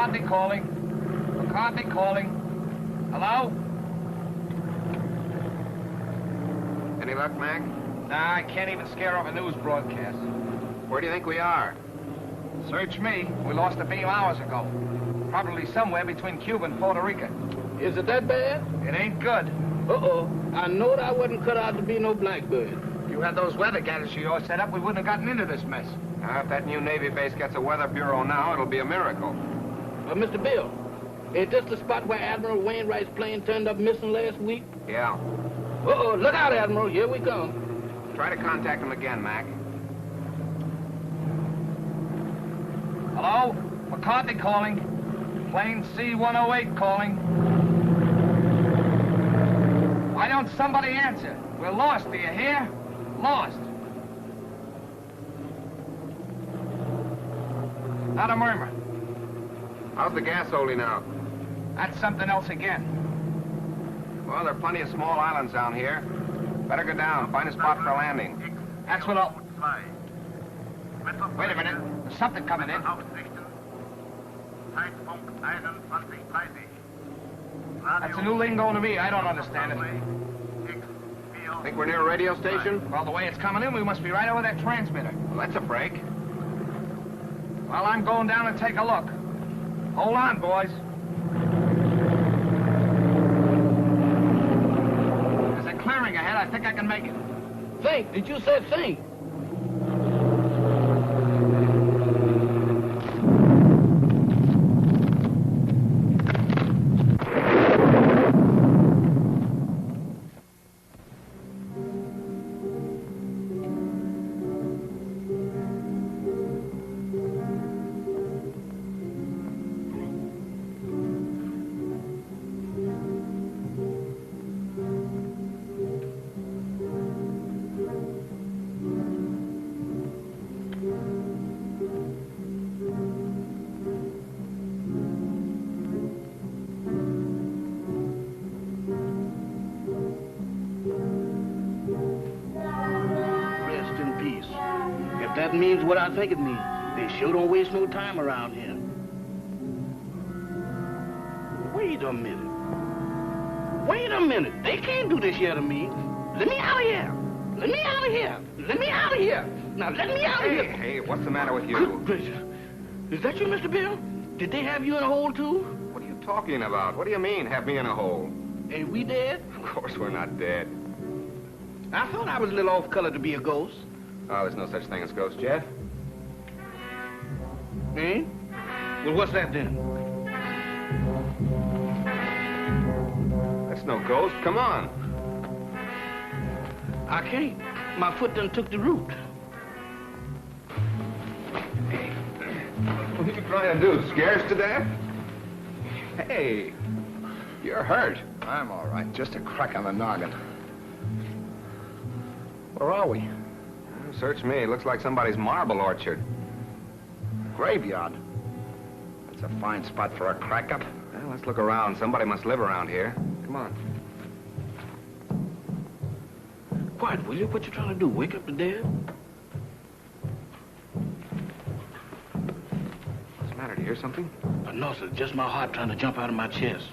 McCartney calling. McCartney calling. Hello? Any luck, Mac? Nah, I can't even scare off a news broadcast. Where do you think we are? Search me. We lost a beam hours ago. Probably somewhere between Cuba and Puerto Rico. Is it that bad? It ain't good. Uh-oh. I know I wasn't cut out to be no blackbird. If you had those weather gadgets of yours set up, we wouldn't have gotten into this mess. Now, if that new Navy base gets a weather bureau now, it'll be a miracle. Mr. Bill, ain't this the spot where Admiral Wainwright's plane turned up missing last week? Yeah. Uh-oh, look out, Admiral. Here we come. Try to contact him again, Mac. Hello? McCartney calling. Plane C-108 calling. Why don't somebody answer? We're lost, do you hear? Lost. Not a murmur. How's the gas holding out? That's something else again. Well, there are plenty of small islands down here. Better go down, find a spot for a landing. That's what I'll... Wait a minute. There's something coming in. That's a new lingo to me. I don't understand it. Think we're near a radio station? Well, the way it's coming in, we must be right over that transmitter. Well, that's a break. Well, I'm going down and take a look. Hold on, boys. There's a clearing ahead. I think I can make it. Think? Did you say think? Means what I think it means. They sure don't waste no time around here. Wait a minute. Wait a minute. They can't do this here to me. Let me out of here. Let me out of here. Let me out of here. Now let me out of here. Hey, what's the matter with you? Good gracious. Is that you, Mr. Bill? Did they have you in a hole, too? What are you talking about? What do you mean, have me in a hole? Ain't we dead? Of course we're not dead. I thought I was a little off color to be a ghost. Oh, there's no such thing as ghosts, Jeff. Eh? Well, what's that then? That's no ghost. Come on. I can't. My foot done took the root. What are you trying to do? Scare us to death? Hey, you're hurt. I'm all right. Just a crack on the noggin. Where are we? Search me. Looks like somebody's marble orchard. Graveyard. That's a fine spot for a crack-up. Well, let's look around. Somebody must live around here. Come on. Quiet, will you? What you trying to do? Wake up the dead? What's the matter? Do you hear something? No, sir. Just my heart trying to jump out of my chest.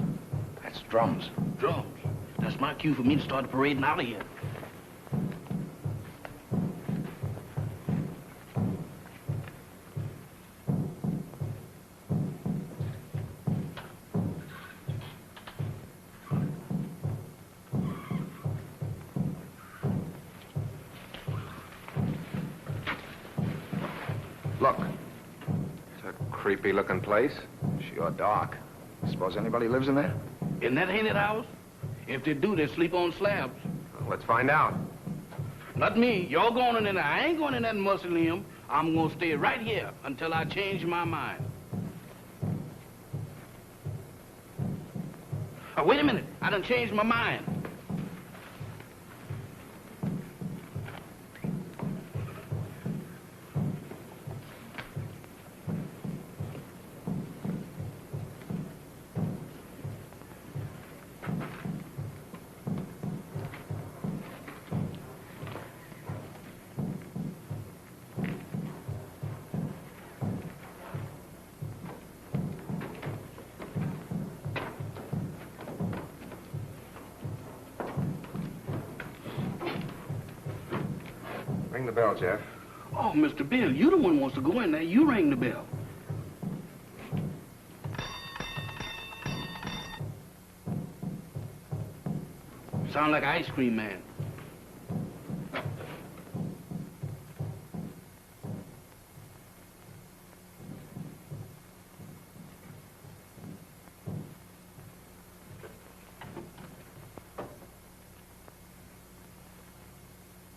That's drums. Drums. That's my cue for me to start parading out of here. Look. It's a creepy-looking place. Sure dark. Suppose anybody lives in there? In that haunted house? If they do, they sleep on slabs. Well, let's find out. Not me. You're going in there. I ain't going in that mausoleum. I'm going to stay right here until I change my mind. Oh, wait a minute. I done changed my mind. Ring the bell, Jeff. Oh, Mr. Bill, you the one who wants to go in there. You ring the bell. Sound like an ice cream man.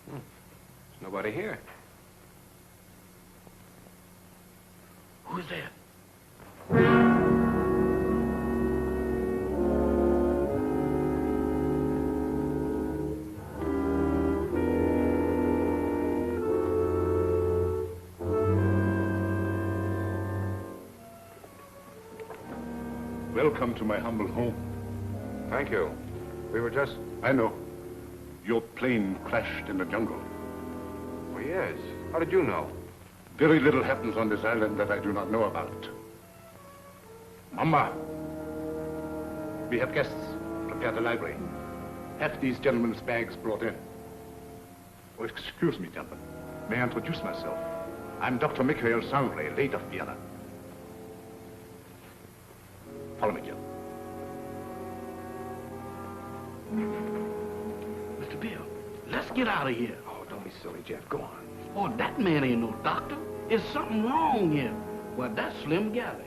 There's nobody here. Who's that? Welcome to my humble home. Thank you. We were just... I know. Your plane crashed in the jungle. Oh, yes. How did you know? Very little happens on this island that I do not know about. Mama, we have guests. Prepare the library. Have these gentlemen's bags brought in. Oh, excuse me, gentlemen. May I introduce myself? I'm Dr. Michael Sangré, late of Vienna. Follow me, Jill. Mr. Bill, let's get out of here. Oh, don't be silly, Jeff. Go on. Oh, that man ain't no doctor. Is something wrong here? Well, that's Slim Galley.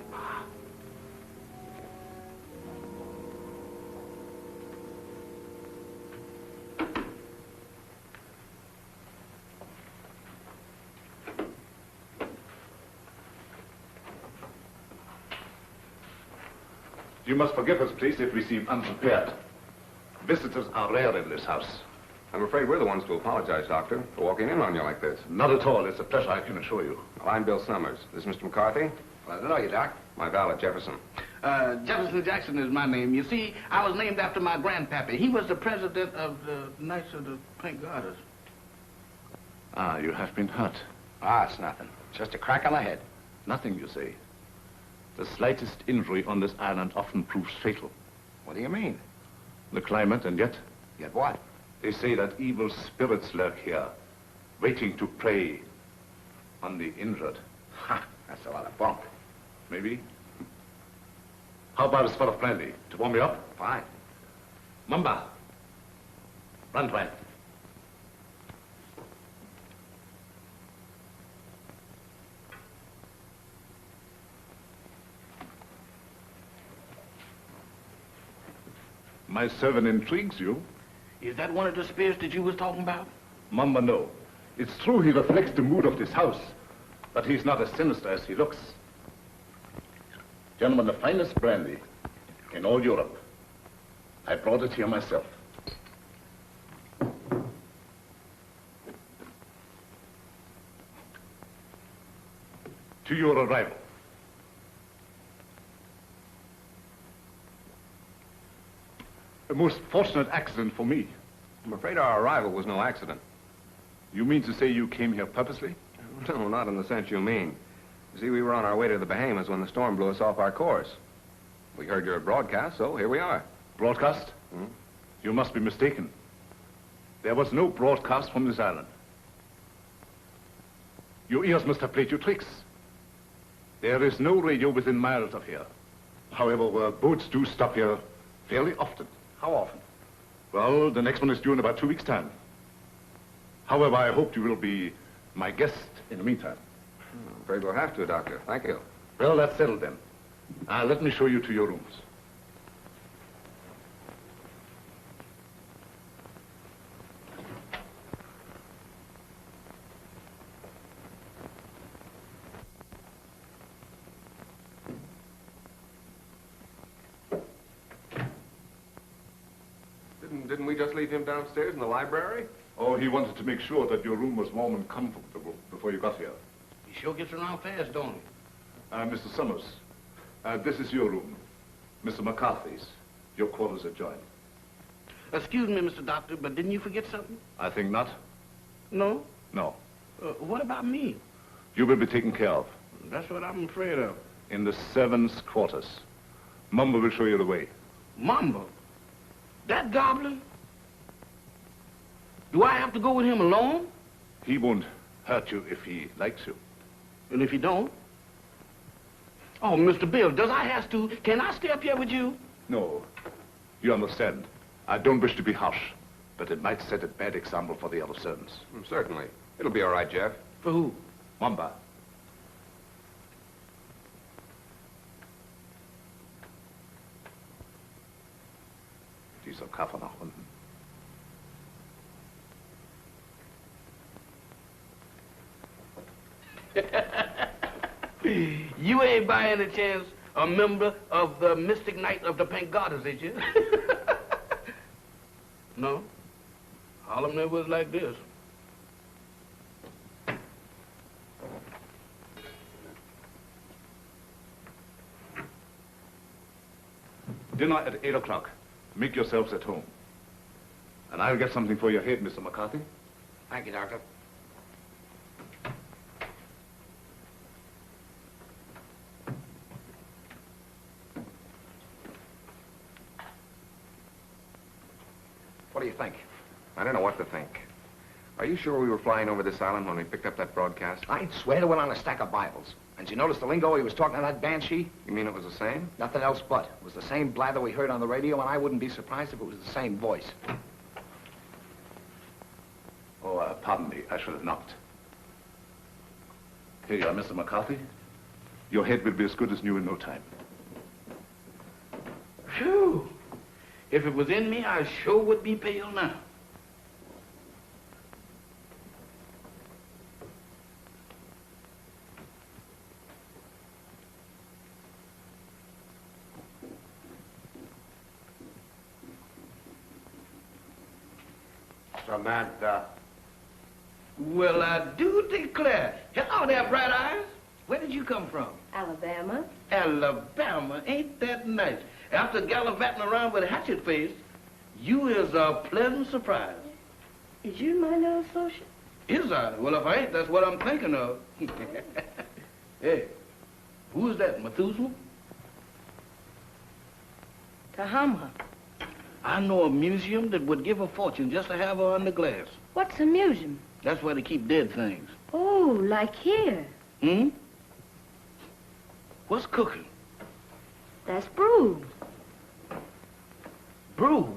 You must forgive us, please, if we seem unprepared. Visitors are rare in this house. I'm afraid we're the ones to apologize, Doctor, for walking in on you like this. Not at all. It's a pleasure, I can assure you. Well, I'm Bill Summers. This is Mr. McCarthy. Glad to know you, Doc. My valet, Jefferson. Jefferson Jackson is my name. You see, I was named after my grandpappy. He was the president of the Knights of the Pink Garters. Ah, you have been hurt. Ah, it's nothing. Just a crack on the head. Nothing, you say. The slightest injury on this island often proves fatal. What do you mean? The climate, and yet, Yet what? they say that evil spirits lurk here, waiting to prey on the injured. Ha! That's a lot of bunk. Maybe. How about a spot of brandy to warm me up? Fine. Mamba, run, Twain. My servant intrigues you. Is that one of the spirits that you was talking about? Mamba, no. It's true he reflects the mood of this house, but he's not as sinister as he looks. Gentlemen, the finest brandy in all Europe. I brought it here myself. To your arrival. A most fortunate accident for me. I'm afraid our arrival was no accident. You mean to say you came here purposely? No, not in the sense you mean. You see, we were on our way to the Bahamas when the storm blew us off our course. We heard your broadcast, so here we are. Broadcast? Hmm? You must be mistaken. There was no broadcast from this island. Your ears must have played you tricks. There is no radio within miles of here. However, boats do stop here fairly often. How often? Well, the next one is due in about 2 weeks' time. However, I hope you will be my guest in the meantime. I'm afraid we'll have to, Doctor. Thank you. Well, that's settled then. Let me show you to your rooms. Didn't we just leave him downstairs in the library? Oh, he wanted to make sure that your room was warm and comfortable before you got here. He sure gets around fast, don't he? Mr. Summers, this is your room. Mr. McCarthy's. Your quarters adjoin. Excuse me, Mr. Doctor, but didn't you forget something? I think not. No? No. What about me? You will be taken care of. That's what I'm afraid of. In the 7th quarters. Mumba will show you the way. Mamba? That goblin? Do I have to go with him alone? He won't hurt you if he likes you. And if you don't? Oh, Mr. Bill, does I have to? Can I stay up here with you? No. You understand. I don't wish to be harsh, but it might set a bad example for the other servants. Certainly. It'll be all right, Jeff. For who? Mamba. Dieser Koffer nach unten. You ain't by any chance a member of the Mystic Knight of the Pink Goddess, is you? No? Harlem never was like this. Dinner at 8 o'clock. Make yourselves at home. And I'll get something for your head, Mr. McCarthy. Thank you, Doctor. What do you think? I don't know what to think. Are you sure we were flying over this island when we picked up that broadcast? I'd swear to it on a stack of Bibles. And did you notice the lingo he was talking to that banshee? You mean it was the same? Nothing else but. It was the same blather we heard on the radio, and I wouldn't be surprised if it was the same voice. Oh, pardon me. I should have knocked. Here you are, Mr. McCarthy. Your head will be as good as new in no time. Phew. If it was in me, I sure would be pale now. Samantha. Well, I do declare. Hello there, Bright Eyes. Where did you come from? Alabama. Alabama. Ain't that nice? After gallivanting around with a hatchet face, you is a pleasant surprise. Is you my new associate? Is I? Well, if I ain't, that's what I'm thinking of. Hey, who is that, Methuselah? Kahama. I know a museum that would give a fortune just to have her under glass. What's a museum? That's where they keep dead things. Oh, like here. Hmm? What's cooking? That's brew. Brew?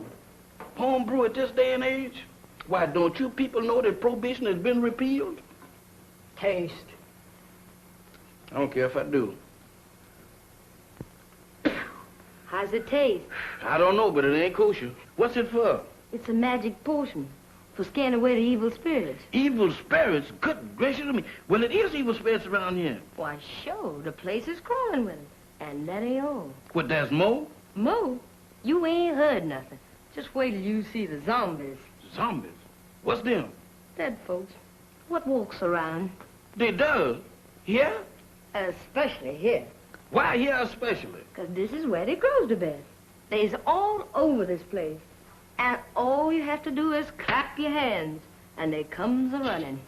Home brew at this day and age? Why, don't you people know that prohibition has been repealed? Taste. I don't care if I do. How's it taste? I don't know, but it ain't kosher. What's it for? It's a magic potion for scaring away the evil spirits. Evil spirits? Good gracious of me. Well, it is evil spirits around here. Why, sure, the place is crawling with them. And that ain't all. What, there's more? Mo, you ain't heard nothing. Just wait till you see the zombies. Zombies? What's them? Dead folks. What walks around? They does? Here? Especially here. Why here especially? 'Cause this is where they grows to bed. They's all over this place. And all you have to do is clap your hands, and they comes a-running.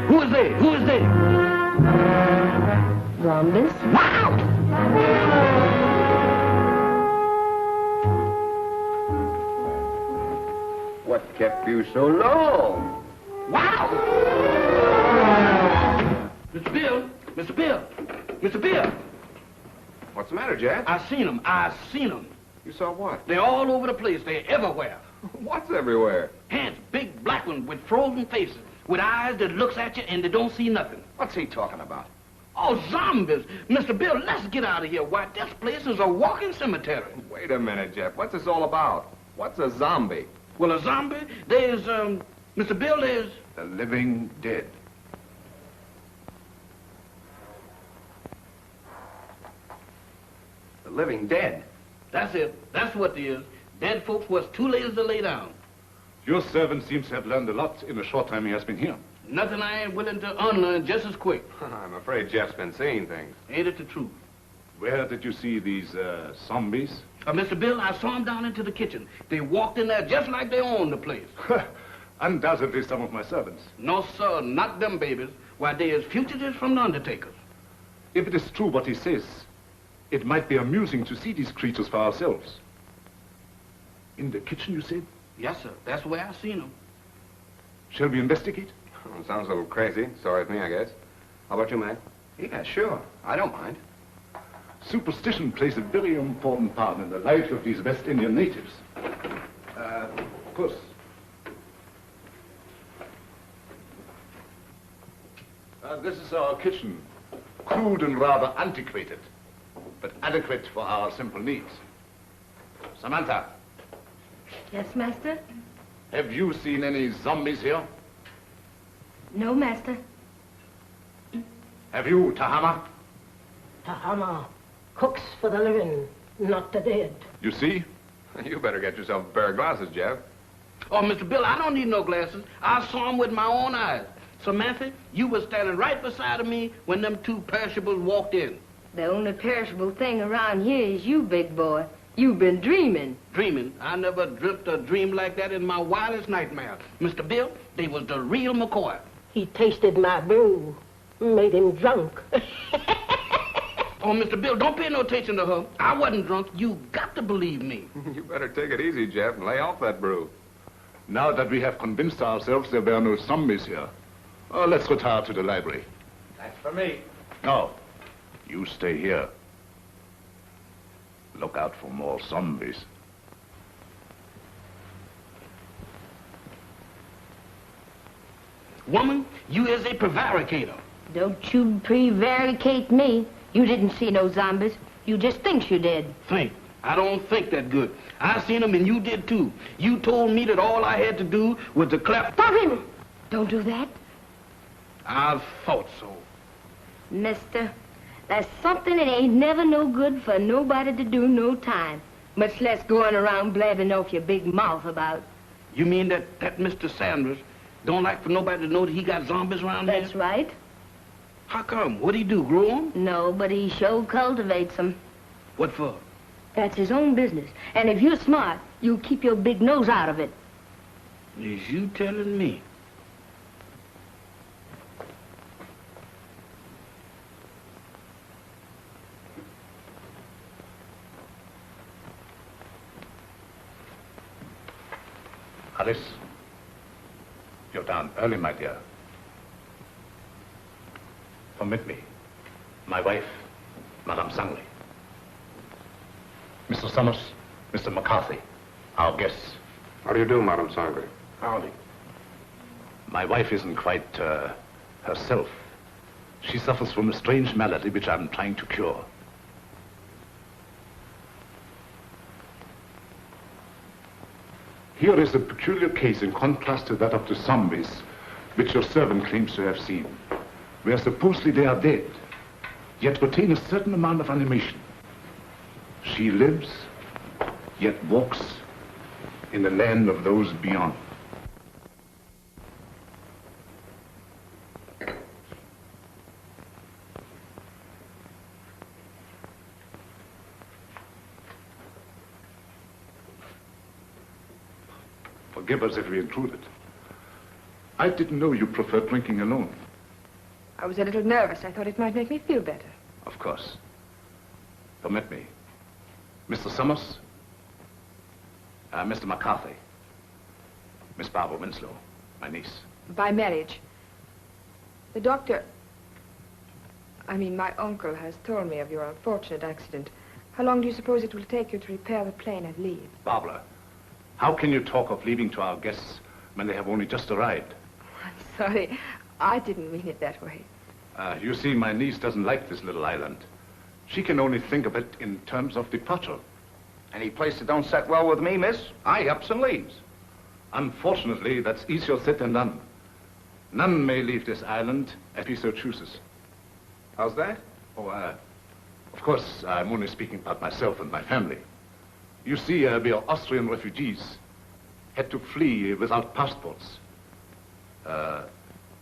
Who is they? Who is they? Zombies? Wow! What kept you so long? Wow! Mr. Bill! Mr. Bill! Mr. Bill! What's the matter, Jeff? I seen them. I seen them. You saw what? They're all over the place. They're everywhere. What's everywhere? Hands, big black ones with frozen faces, with eyes that looks at you and they don't see nothing. What's he talking about? Oh, zombies! Mr. Bill, let's get out of here. Why, this place is a walking cemetery. Wait a minute, Jeff. What's this all about? What's a zombie? Well, a zombie, there's, Mr. Bill, there's... The living dead. The living dead. That's it. That's what it is. Dead folks was too lazy to lay down. Your servant seems to have learned a lot in the short time he has been here. Nothing I ain't willing to unlearn just as quick. I'm afraid Jeff's been seeing things. Ain't it the truth? Where did you see these, zombies? Mr. Bill, I saw them down into the kitchen. They walked in there just like they owned the place. Undoubtedly some of my servants. No, sir, not them babies. Why, they is fugitives from the undertakers. If it is true what he says, it might be amusing to see these creatures for ourselves. In the kitchen, you said? Yes, sir. That's where I seen him. Shall we investigate? Well, sounds a little crazy. Sorry with me, I guess. How about you, Mac? Yeah, sure. I don't mind. Superstition plays a very important part in the life of these West Indian natives. Puss. This is our kitchen. Crude and rather antiquated, but adequate for our simple needs. Samantha, Yes, master? have you seen any zombies here? No, master. Have you, Tahama? Tahama cooks for the living, not the dead. You see? You better get yourself a pair of glasses, Jeff. Oh, Mr. Bill, I don't need no glasses. I saw him with my own eyes. Samantha, you were standing right beside of me when them two perishables walked in. The only perishable thing around here is you, big boy. You've been dreaming. Dreaming? I never dreamt a dream like that in my wildest nightmare. Mr. Bill, they was the real McCoy. He tasted my brew, made him drunk. Oh, Mr. Bill, don't pay no attention to her. I wasn't drunk. You got to believe me. You better take it easy, Jeff, and lay off that brew. Now that we have convinced ourselves there were no zombies here, let's retire to the library. That's for me. No, you stay here. Look out for more zombies. Woman, you is a prevaricator. Don't you prevaricate me. You didn't see no zombies. You just think you did. Think. I don't think that good. I seen them and you did too. You told me that all I had to do was to clap. Stop him! Don't do that. I thought so. Mister, that's something that ain't never no good for nobody to do no time. Much less going around blabbing off your big mouth about. You mean that Mr. Sanders don't like for nobody to know that he got zombies around here? That's right. How come? What'd he do, grow them? No, but he sure cultivates them. What for? That's his own business. And if you're smart, you'll keep your big nose out of it. Is you telling me? Alice, you're down early, my dear. Permit me. My wife, Madame Sangley. Mr. Summers, Mr. McCarthy, our guests. How do you do, Madame Sangley? Howdy. My wife isn't quite, herself. She suffers from a strange malady which I'm trying to cure. Here is a peculiar case in contrast to that of the zombies, which your servant claims to have seen, where supposedly they are dead, yet retain a certain amount of animation. She lives, yet walks in the land of those beyond. Forgive us if we intruded. I didn't know you preferred drinking alone. I was a little nervous. I thought it might make me feel better. Of course. Permit me. Mr. Summers, Mr. McCarthy, Miss Barbara Winslow, my niece. By marriage. The doctor, my uncle has told me of your unfortunate accident. How long do you suppose it will take you to repair the plane and leave? Barbara, how can you talk of leaving to our guests when they have only just arrived? I'm sorry. I didn't mean it that way. You see, my niece doesn't like this little island. She can only think of it in terms of departure. Any place that don't set well with me, miss, I ups and leaves. Unfortunately, that's easier said than done. None may leave this island if he so chooses. How's that? Oh, of course, I'm only speaking about myself and my family. You see, we are Austrian refugees, had to flee without passports.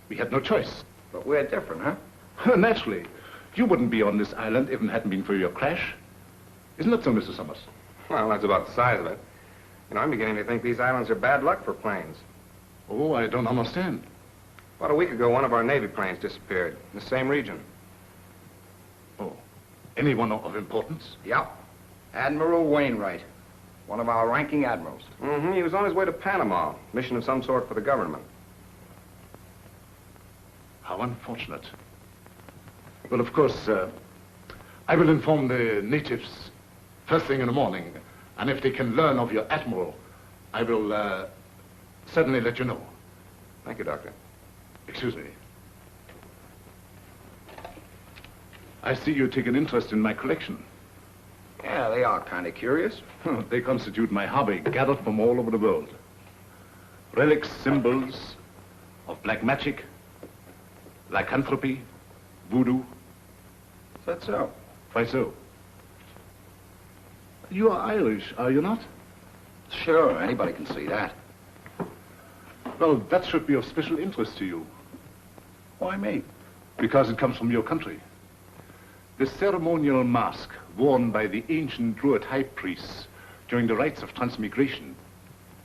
We had no choice. But we're different, huh? Naturally. You wouldn't be on this island if it hadn't been for your crash. Isn't that so, Mr. Summers? Well, that's about the size of it. You know, I'm beginning to think these islands are bad luck for planes. Oh, I don't understand. About a week ago, one of our Navy planes disappeared in the same region. Oh, anyone of importance? Yep. Admiral Wainwright. One of our ranking admirals. Mm-hmm. He was on his way to Panama. Mission of some sort for the government. How unfortunate. Well, of course, I will inform the natives first thing in the morning. And if they can learn of your admiral, I will certainly let you know. Thank you, Doctor. Excuse me. I see you take an interest in my collection. Yeah, they are kind of curious. They constitute my hobby, gathered from all over the world. Relics, symbols of black magic, lycanthropy, voodoo. Is that so? Why so? You are Irish, are you not? Sure, anybody can see that. Well, that should be of special interest to you. Why me? Because it comes from your country. The ceremonial mask worn by the ancient Druid high priests during the rites of transmigration.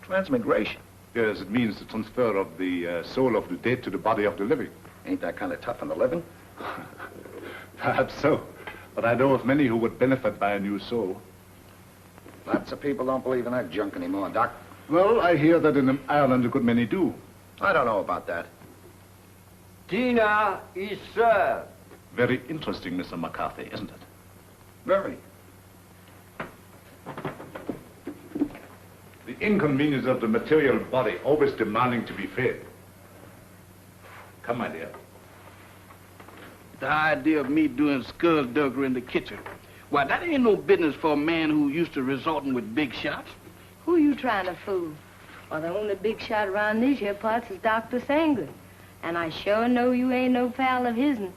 Transmigration? Yes, it means the transfer of the soul of the dead to the body of the living. Ain't that kind of tough on the living? Perhaps so. But I know of many who would benefit by a new soul. Lots of people don't believe in that junk anymore, Doc. Well, I hear that in Ireland a good many do. I don't know about that. Dinner is served. Very interesting, Mr. McCarthy, isn't it? Very. The inconvenience of the material body always demanding to be fed. Come, my dear. The idea of me doing skullduggery in the kitchen. Why, that ain't no business for a man who used to resorting with big shots. Who you trying to fool? Well, the only big shot around these here parts is Dr. Sangren. And I sure know you ain't no pal of his'n.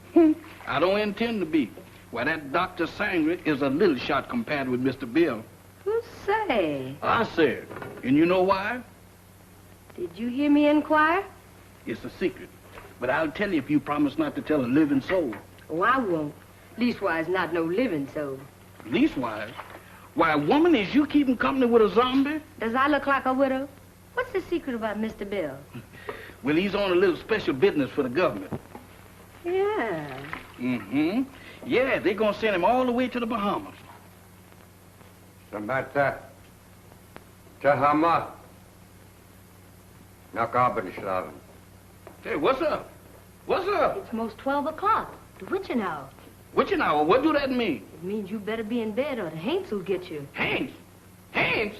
I don't intend to be. Why, that Dr. Sangren is a little shot compared with Mr. Bill. Who say? I said. And you know why? Did you hear me inquire? It's a secret. But I'll tell you if you promise not to tell a living soul. Oh, I won't. Leastwise, not no living soul. Leastwise? Why, woman, is you keeping company with a zombie? Does I look like a widow? What's the secret about Mr. Bill? Well, he's on a little special business for the government. Yeah. Mm-hmm. Yeah, they're gonna send him all the way to the Bahamas. Samantha. Tahama. Nakabanislaven. Hey, what's up? What's up? It's most 12 o'clock. The witching hour. Witching hour? What do that mean? It means you better be in bed or the Haints will get you. Haints? Haints?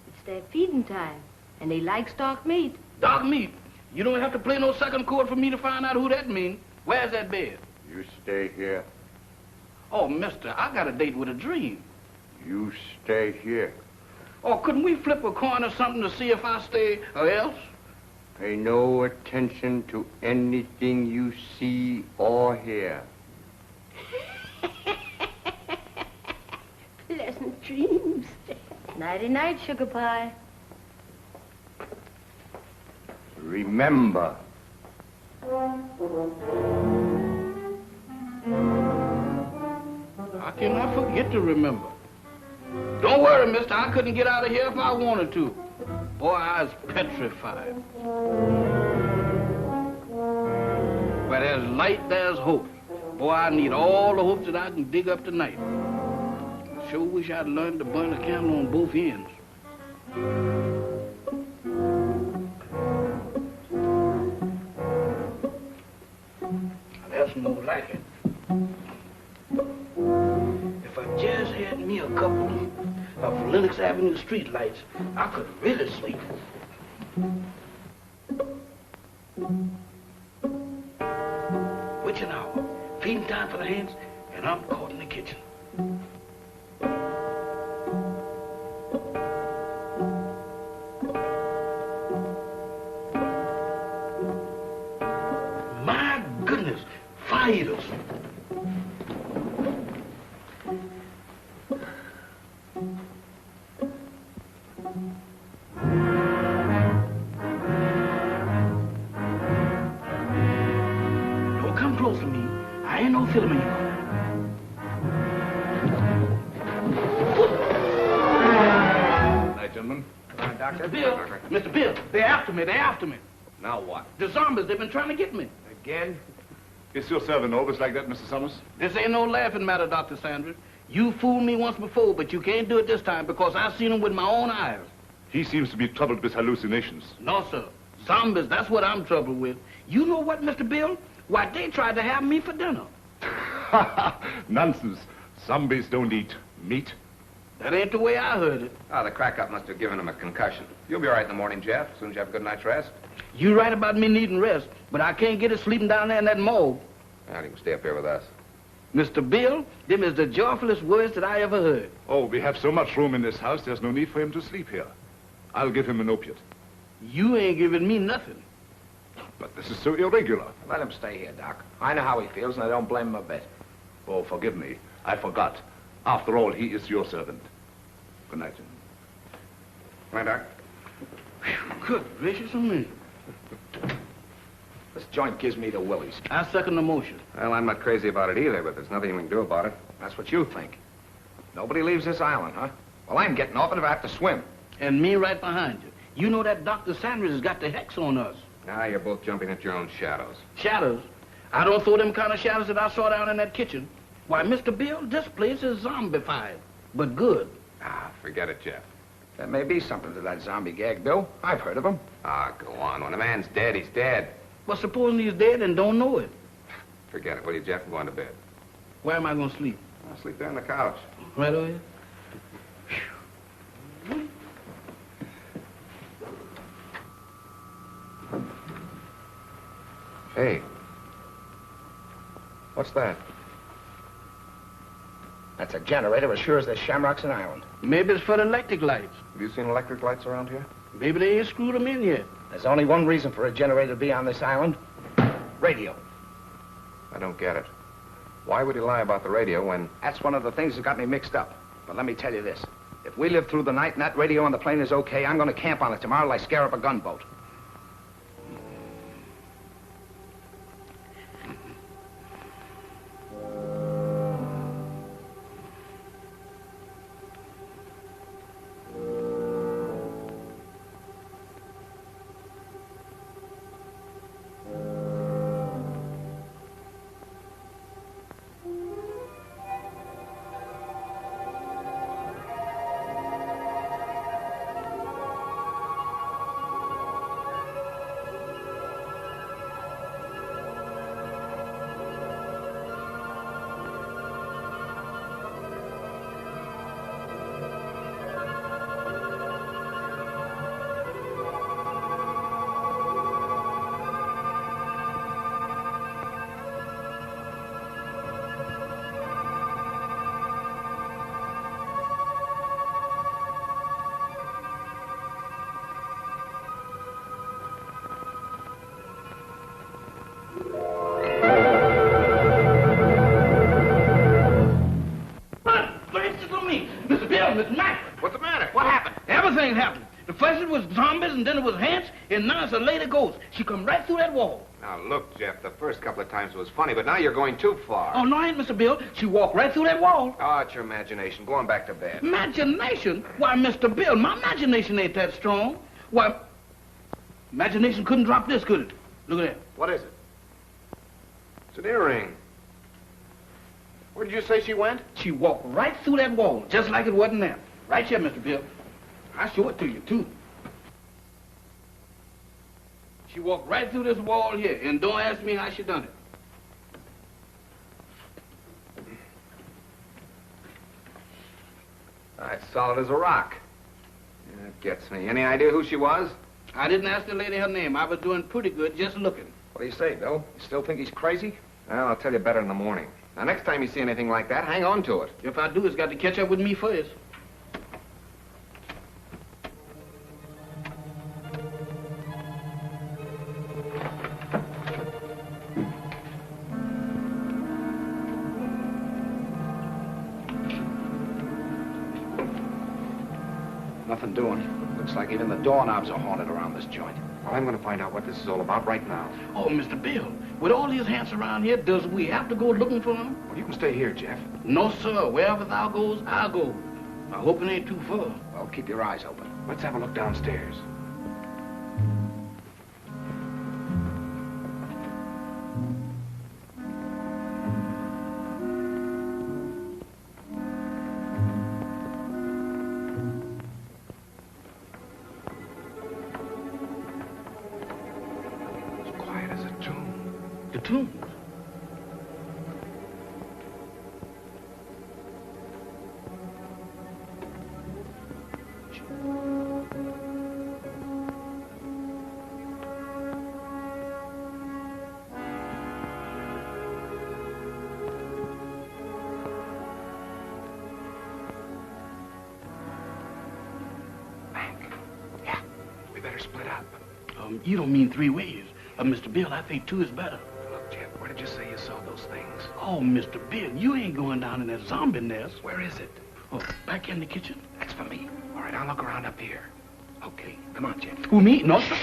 It's their feeding time, and they like stock meat. Dog meat? You don't have to play no second chord for me to find out who that means. Where's that bed? You stay here. Oh, mister, I got a date with a dream. You stay here. Oh, couldn't we flip a coin or something to see if I stay or else? Pay no attention to anything you see or hear. Pleasant dreams. Nighty-night, sugar pie. Remember. How can I forget to remember? Don't worry, mister. I couldn't get out of here if I wanted to. Boy, I was petrified. Where there's light, there's hope. Boy, I need all the hopes that I can dig up tonight. I sure wish I'd learned to burn a candle on both ends. That's no like it. If I just had me a couple of Lenox Avenue streetlights, I could really sleep. Witching hour, feeding time for the hands, and I'm caught in the kitchen. My goodness, fighters. Don't come close to me. I ain't no filming you. Night, gentlemen. Doctor? Bill, Mr. Bill, they're after me, they're after me. Now what? The zombies, they've been trying to get me. Again? Is your servant always like that, Mr. Summers? This ain't no laughing matter, Dr. Sanders. You fooled me once before, but you can't do it this time because I've seen him with my own eyes. He seems to be troubled with hallucinations. No, sir. Zombies, that's what I'm troubled with. You know what, Mr. Bill? Why, they tried to have me for dinner. Nonsense. Zombies don't eat meat. That ain't the way I heard it. Ah, the crack-up must have given him a concussion. You'll be all right in the morning, Jeff, as soon as you have a good night's rest. You right about me needing rest, but I can't get it sleeping down there in that morgue. Well, you can stay up here with us. Mr. Bill, them is the joyfulest words that I ever heard. Oh, we have so much room in this house, there's no need for him to sleep here. I'll give him an opiate. You ain't giving me nothing. But this is so irregular. Let him stay here, Doc. I know how he feels, and I don't blame him a bit. Oh, forgive me. I forgot. After all, he is your servant. Good night. Come on, Doc. Good gracious of me. This joint gives me the willies. I second the motion. Well, I'm not crazy about it either, but there's nothing we can do about it. That's what you think. Nobody leaves this island, huh? Well, I'm getting off it if I have to swim. And me right behind you. You know that Dr. Sanders has got the hex on us. Now you're both jumping at your own shadows. Shadows? I don't throw them kind of shadows that I saw down in that kitchen. Why, Mr. Bill, this place is zombified, but good. Ah, forget it, Jeff. There may be something to that zombie gag, Bill. I've heard of them. Ah, go on. When a man's dead, he's dead. Well, supposing he's dead and don't know it. Forget it, will you, Jeff? I'm going to bed. Where am I going to sleep? I'll sleep there on the couch. Right over here? Hey. What's that? That's a generator as sure as there's shamrocks in Ireland. Maybe it's for the electric lights. Have you seen electric lights around here? Maybe they ain't screwed them in yet. There's only one reason for a generator to be on this island. Radio. I don't get it. Why would he lie about the radio when... That's one of the things that got me mixed up. But let me tell you this. If we live through the night and that radio on the plane is okay, I'm going to camp on it tomorrow like scare up a gunboat. What's the matter? What happened? Everything happened. The first it was zombies, and then it was ants, and now it's a lady ghost. She come right through that wall. Now, look, Jeff, the first couple of times was funny, but now you're going too far. Oh, no, I ain't, Mr. Bill. She walked right through that wall. Oh, it's your imagination. Go on back to bed. Imagination? Why, Mr. Bill, my imagination ain't that strong. Why, imagination couldn't drop this, could it? Look at that. What is it? It's an earring. Where did you say she went? She walked right through that wall, just like it wasn't there. Right here, Mr. Bill. I'll show it to you, too. She walked right through this wall here, and don't ask me how she done it. It's solid as a rock. Yeah, that gets me. Any idea who she was? I didn't ask the lady her name. I was doing pretty good just looking. What do you say, Bill? You still think he's crazy? Well, I'll tell you better in the morning. Now, next time you see anything like that, hang on to it. If I do, it's got to catch up with me first. Nothing doing. Looks like even the doorknobs are haunted around this joint. Well, I'm going to find out what this is all about right now. Oh, Mr. Bill, with all these ants around here, does we have to go looking for them? Well, you can stay here, Jeff. No, sir. Wherever thou goes, I'll go. I hope it ain't too far. Well, keep your eyes open. Let's have a look downstairs. The tombs. Split up. You don't mean 3 ways. Mr. Bill, I think 2 is better. Look, Jeff, where did you say you saw those things? Oh, Mr. Bill, you ain't going down in that zombie nest. Where is it? Oh, back in the kitchen. That's for me. All right, I'll look around up here. Okay, come on, Jeff. Who, me? No, sir.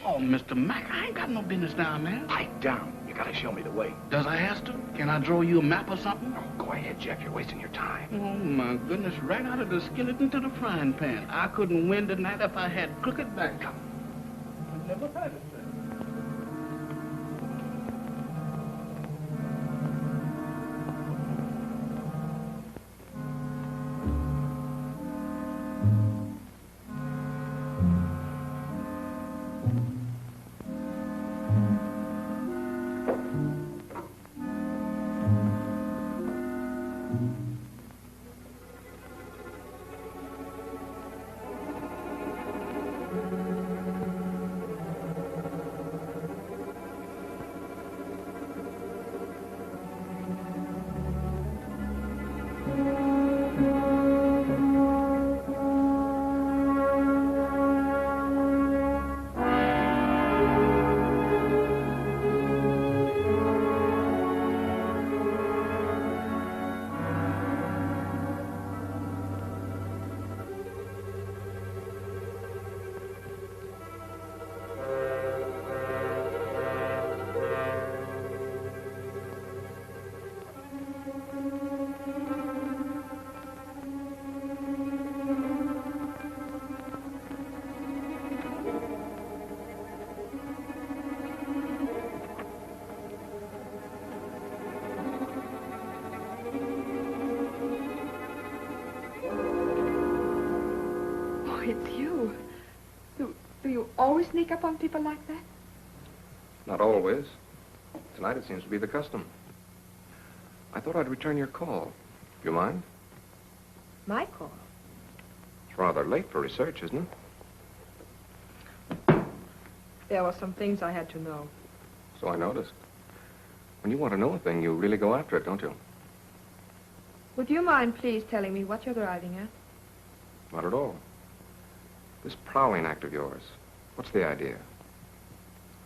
Oh, Mr. Mac, I ain't got no business down there. Pipe down. You gotta show me the way. Does I have to? Can I draw you a map or something? Oh, go ahead, Jeff. You're wasting your time. Oh, my goodness, right out of the skillet into the frying pan. I couldn't win tonight if I had crooked back. Come. I never had it, sir. It's you. Do you always sneak up on people like that? Not always. Tonight it seems to be the custom. I thought I'd return your call. Do you mind? My call? It's rather late for research, isn't it? There were some things I had to know. So I noticed. When you want to know a thing, you really go after it, don't you? Would you mind please telling me what you're driving at? Not at all. This prowling act of yours, what's the idea?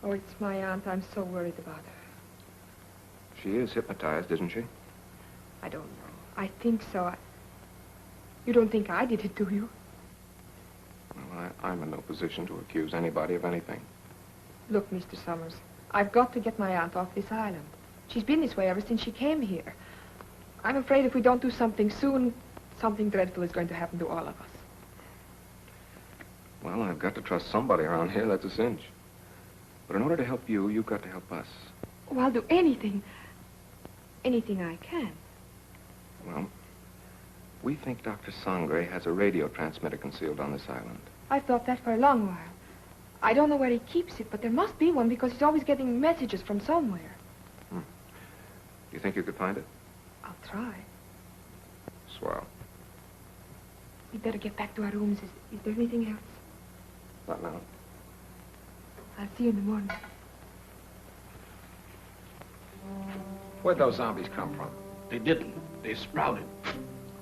Oh, it's my aunt. I'm so worried about her. She is hypnotized, isn't she? I don't know. I think so. You don't think I did it, do you? Well, I'm in no position to accuse anybody of anything. Look, Mr. Summers, I've got to get my aunt off this island. She's been this way ever since she came here. I'm afraid if we don't do something soon, something dreadful is going to happen to all of us. Well, I've got to trust somebody around here, that's a cinch. But in order to help you, you've got to help us. Oh, I'll do anything. Anything I can. Well, we think Dr. Sangre has a radio transmitter concealed on this island. I've thought that for a long while. I don't know where he keeps it, but there must be one because he's always getting messages from somewhere. Do you think you could find it? I'll try. Swell. We'd better get back to our rooms. Is there anything else? Not now. I'll see you in the morning. Where'd those zombies come from? They didn't. They sprouted.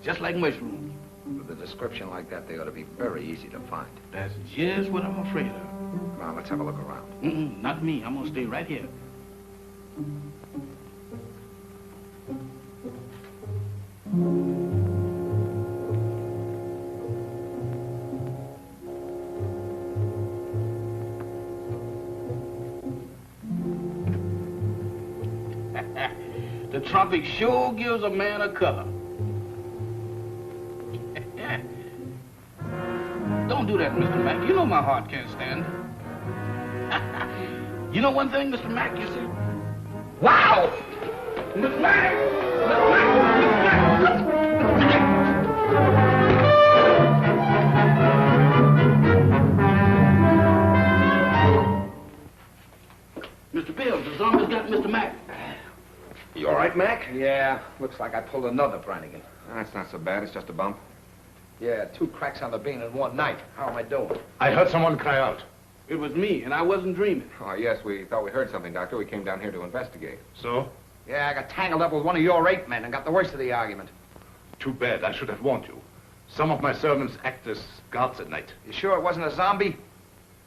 Just like mushrooms. With a description like that, they ought to be very easy to find. That's just what I'm afraid of. Now, let's have a look around. Not me. I'm gonna stay right here. The tropic sure gives a man a color. Don't do that, Mr. Mack. You know my heart can't stand it. You know one thing, Mr. Mack, you see? Wow! Mr. Mack! Mr. Mack! Mr. Bill, zombies got Mr. Mac. You all right, Mac? Yeah, looks like I pulled another Brannigan. That's not so bad. It's just a bump. Yeah, 2 cracks on the bean in one night. How am I doing? I heard someone cry out. It was me, and I wasn't dreaming. Oh, yes, we thought we heard something, Doctor. We came down here to investigate. So? Yeah, I got tangled up with one of your 8 men and got the worst of the argument. Too bad. I should have warned you. Some of my servants act as guards at night. You sure it wasn't a zombie?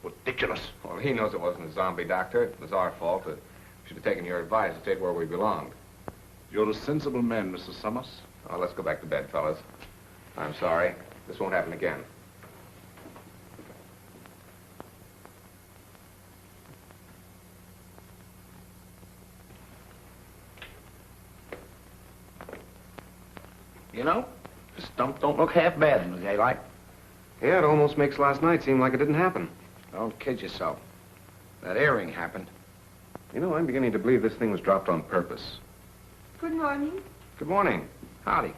Ridiculous. Well, he knows it wasn't a zombie, Doctor. It was our fault. We should have taken your advice and stayed where we belonged. You're a sensible man, Mr. Summers. Oh, let's go back to bed, fellas. I'm sorry. This won't happen again. You know, this dump don't look half bad in the daylight. Yeah, it almost makes last night seem like it didn't happen. Don't kid yourself. That earring happened. You know, I'm beginning to believe this thing was dropped on purpose. Good morning. Good morning. Howdy.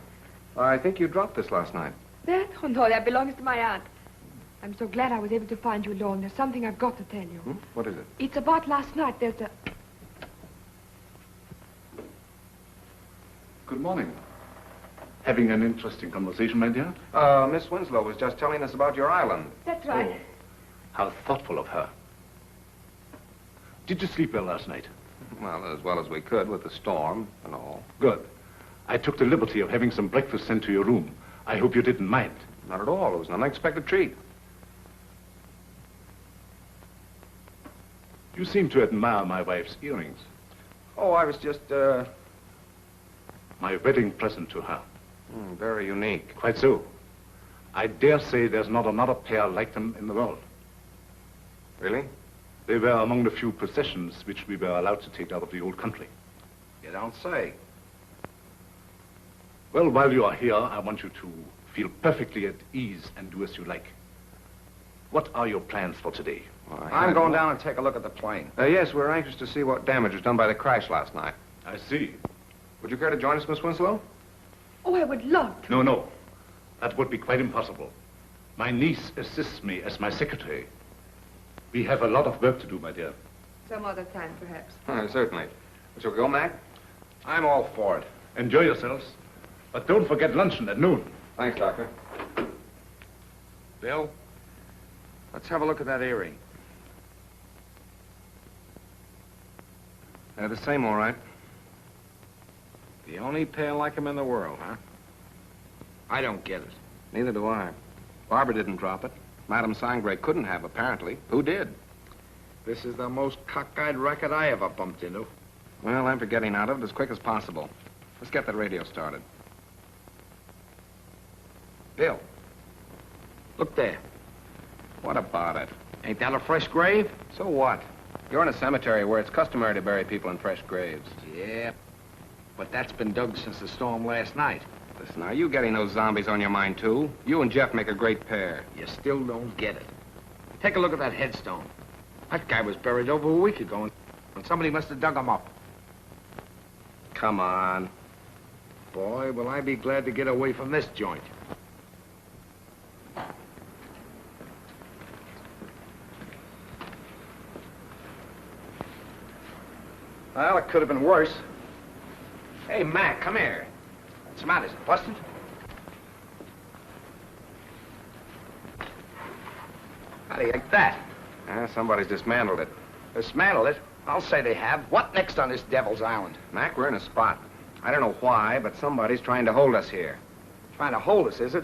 I think you dropped this last night. That? Oh, no, that belongs to my aunt. I'm so glad I was able to find you alone. There's something I've got to tell you. What is it? It's about last night. There's a... Good morning. Having an interesting conversation, my dear? Miss Winslow was just telling us about your island. That's right. Oh, how thoughtful of her. Did you sleep well last night? Well as we could with the storm and all. Good. I took the liberty of having some breakfast sent to your room. I hope you didn't mind. Not at all. It was an unexpected treat. You seem to admire my wife's earrings. Oh, I was just, My wedding present to her. Very unique. Quite so. I dare say there's not another pair like them in the world. Really? They were among the few possessions which we were allowed to take out of the old country. you don't say. Well, while you are here, I want you to feel perfectly at ease and do as you like. What are your plans for today? Well, I'm going down and take a look at the plane. Yes, we're anxious to see what damage was done by the crash last night. I see. Would you care to join us, Miss Winslow? Oh, I would love to. No. That would be quite impossible. My niece assists me as my secretary. We have a lot of work to do, my dear. Some other time, perhaps. Certainly. Shall we go, Mac? I'm all for it. Enjoy yourselves. But don't forget luncheon at noon. Thanks, Doctor. Bill, let's have a look at that earring. The same, all right. The only pair like him in the world, huh? I don't get it. Neither do I. Barbara didn't drop it. Madame Sangre couldn't have, apparently. Who did? This is the most cockeyed racket I ever bumped into. Well, I'm for getting out of it as quick as possible. Let's get that radio started. Bill, look there. What about it? Ain't that a fresh grave? So what? You're in a cemetery where it's customary to bury people in fresh graves. Yeah, but that's been dug since the storm last night. Listen, are you getting those zombies on your mind, too? You and Jeff make a great pair. You still don't get it. Take a look at that headstone. That guy was buried over a week ago, and somebody must have dug him up. Come on. Boy, will I be glad to get away from this joint. Well, it could have been worse. Hey, Mac, come here. What's the matter? Is it busted? How do you like that? Somebody's dismantled it. Dismantled it? I'll say they have. What next on this devil's island? Mac, we're in a spot. I don't know why, but somebody's trying to hold us here. Trying to hold us, is it?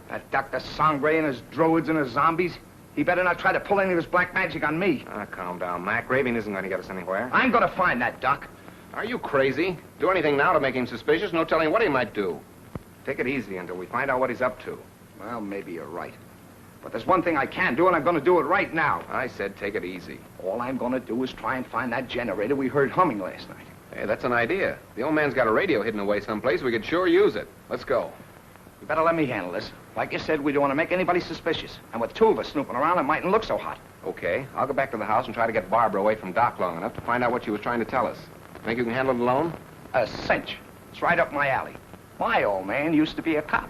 That Dr. Sangre and his druids and his zombies? He better not try to pull any of his black magic on me. Calm down, Mac. Raving isn't going to get us anywhere. I'm going to find that Doc. Are you crazy? Do anything now to make him suspicious? No telling what he might do. Take it easy until we find out what he's up to. Well, maybe you're right. But there's one thing I can do, and I'm going to do it right now. I said take it easy. All I'm going to do is try and find that generator we heard humming last night. Hey, that's an idea. The old man's got a radio hidden away someplace. We could sure use it. Let's go. You better let me handle this. Like you said, we don't want to make anybody suspicious. And with 2 of us snooping around, it mightn't look so hot. Okay. I'll go back to the house and try to get Barbara away from Doc long enough to find out what she was trying to tell us. Think you can handle it alone? A cinch. It's right up my alley. My old man used to be a cop.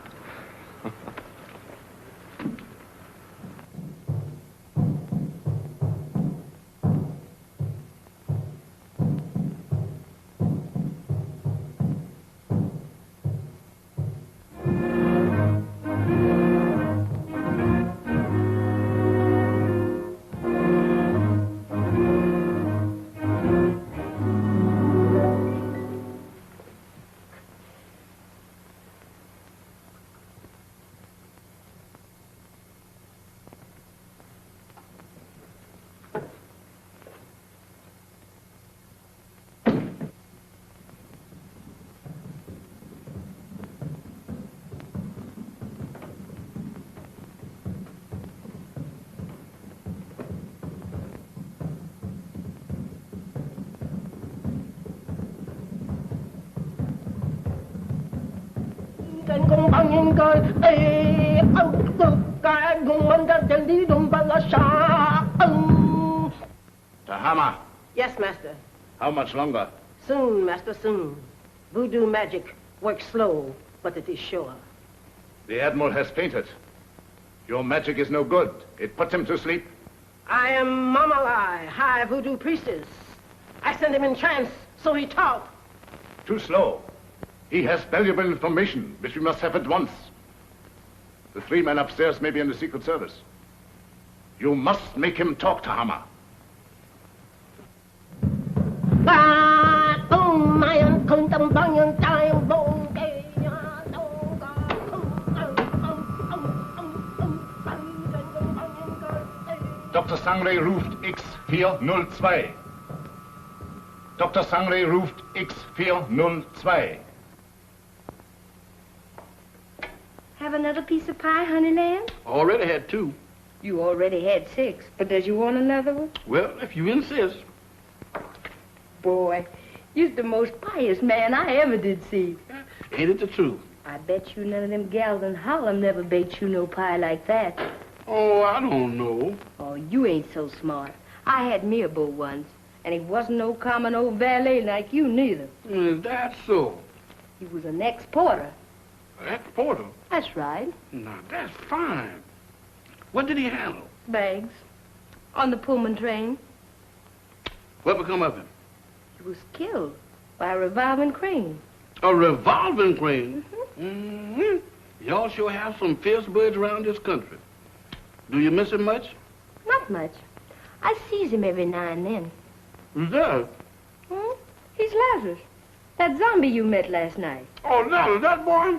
人工帮应该哎，该公们的真理都把它杀。Tahama, Yes, master. how much longer? Soon, master, soon. Voodoo magic works slow, but it is sure. The Admiral has fainted. Your magic is no good. It puts him to sleep. I am Mama Lai, high voodoo priestess. I send him in trance, so he talk. Too slow. He has valuable information, which we must have at once. The 3 men upstairs may be in the Secret Service. You must make him talk, Tahama. Dr. Sangre ruft X402. Dr. Sangre ruft X402. Have another piece of pie, honey lamb? Already had 2. You already had 6, but does you want another one? Well, if you insist. Boy, you're the most pious man I ever did see. Ain't it the truth? I bet you none of them gals in Harlem never baked you no pie like that. Oh, I don't know. Oh, you ain't so smart. I had me a beau once, and he wasn't no common old valet like you neither. Is that so? He was an ex-porter. Ex-porter? That's right. Now, that's fine. What did he handle? Bags. On the Pullman train. What become of him? He was killed by a revolving crane. A revolving crane? Mm-hmm. Y'all sure have some fierce birds around this country. Do you miss him much? Not much. I sees him every now and then. Who's that? He's Lazarus. That zombie you met last night. Oh, Lazarus, that boy?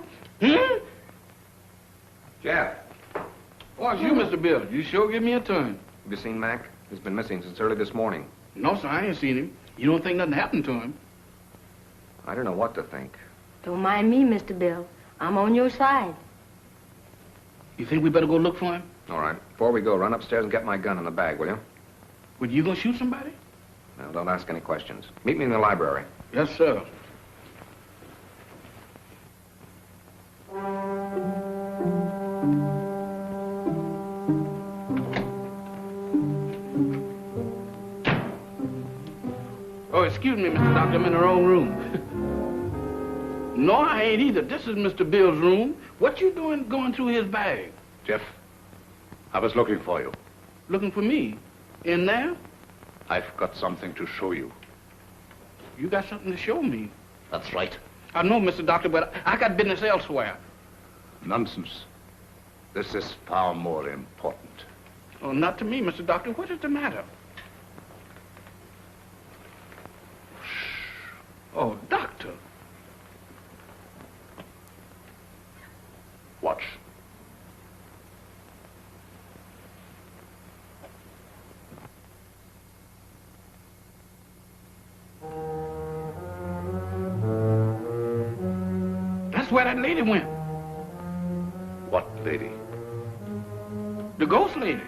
Jeff, Oh, it's you, Mr. Bill. You sure give me a turn. have you seen Mac? He's been missing since early this morning. No, sir, I ain't seen him. You don't think nothing happened to him? I don't know what to think. Don't mind me, Mr. Bill. I'm on your side. You think we better go look for him? All right. Before we go, run upstairs and get my gun in the bag, will you? Well, you gonna shoot somebody? Now, don't ask any questions. Meet me in the library. Yes, sir. Oh, excuse me, Mr. Doctor, I'm in the wrong room. No, I ain't either. This is Mr. Bill's room. What you doing going through his bag? Jeff, I was looking for you. Looking for me? In there? I've got something to show you. You got something to show me. That's right. I know, Mr. Doctor, but I got business elsewhere. Nonsense. This is far more important. Oh, not to me, Mr. Doctor. What is the matter? Oh, Doctor. Watch. That's where that lady went. What lady? The ghost lady.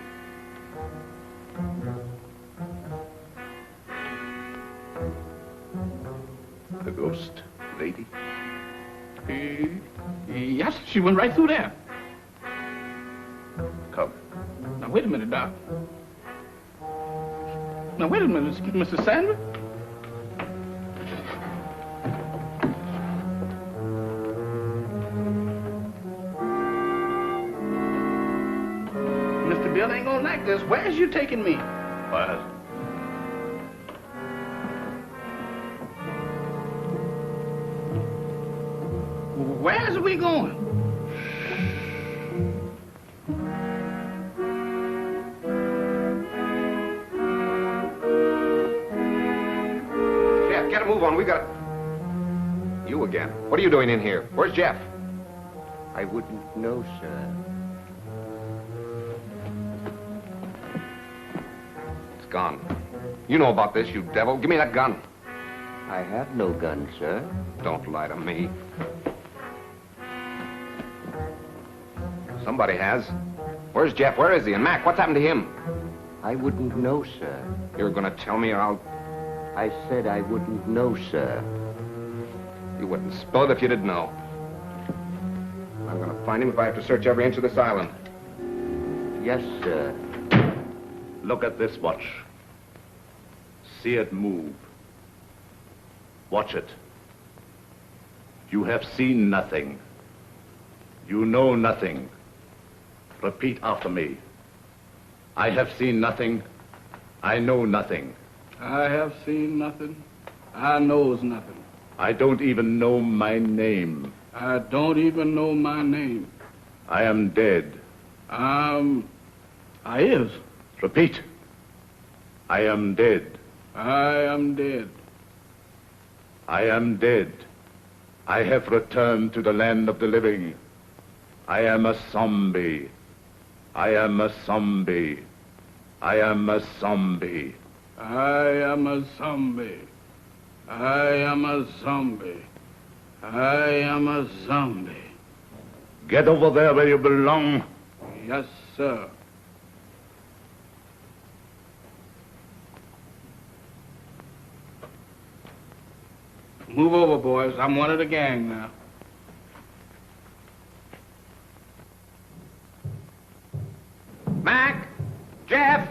The ghost lady? Yes, she went right through there. Come. Now, wait a minute, Doc. Now, wait a minute, Mr. Sandra. Mr. Bill ain't gonna like this. Where's you taking me? What? Where's we going? Jeff, get a move on. We got... You again. What are you doing in here? Where's Jeff? I wouldn't know, sir. It's gone. You know about this, you devil. Give me that gun. I have no gun, sir. Don't lie to me. Somebody has. Where's Jeff? Where is he? And Mac, what's happened to him? I wouldn't know, sir. You're gonna tell me or I'll... I said I wouldn't know, sir. You wouldn't spill it if you didn't know. I'm going to find him if I have to search every inch of this island. Yes, sir. Look at this watch. See it move. Watch it. You have seen nothing. You know nothing. Repeat after me. I have seen nothing. I know nothing. I have seen nothing. I knows nothing. I don't even know my name. I don't even know my name. I am dead. I is. Repeat. I am dead. I am dead. I am dead. I have returned to the land of the living. I am a zombie. I am a zombie. I am a zombie. I am a zombie. I am a zombie. I am a zombie. Get over there where you belong. Yes, sir. Move over, boys. I'm one of the gang now. Mac! Jeff!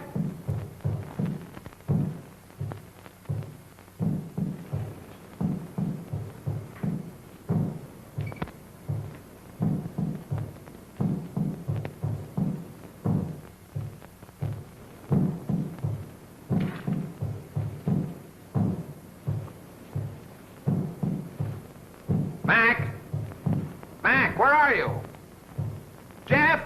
Mac! Mac, where are you? Jeff!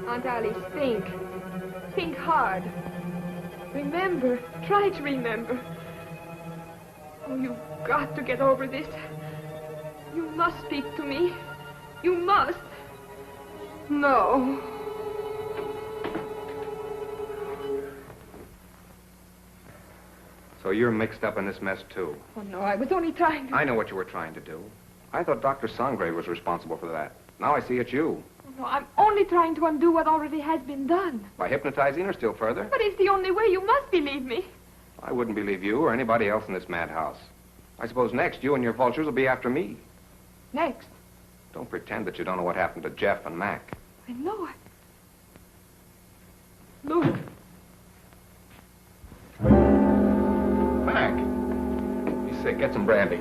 Aunt Alice, think. Think hard. Remember. Try to remember. Oh, you've got to get over this. You must speak to me. You must. No. So you're mixed up in this mess, too. Oh, no, I was only trying to... I know what you were trying to do. I thought Dr. Sangre was responsible for that. Now I see it's you. Oh, no, I'm only trying to undo what already has been done. By hypnotizing her still further? But it's the only way. You must believe me. I wouldn't believe you or anybody else in this madhouse. I suppose next you and your vultures will be after me. Next. Don't pretend that you don't know what happened to Jeff and Mac. I know it. Look. Mac. He's sick. Get some brandy.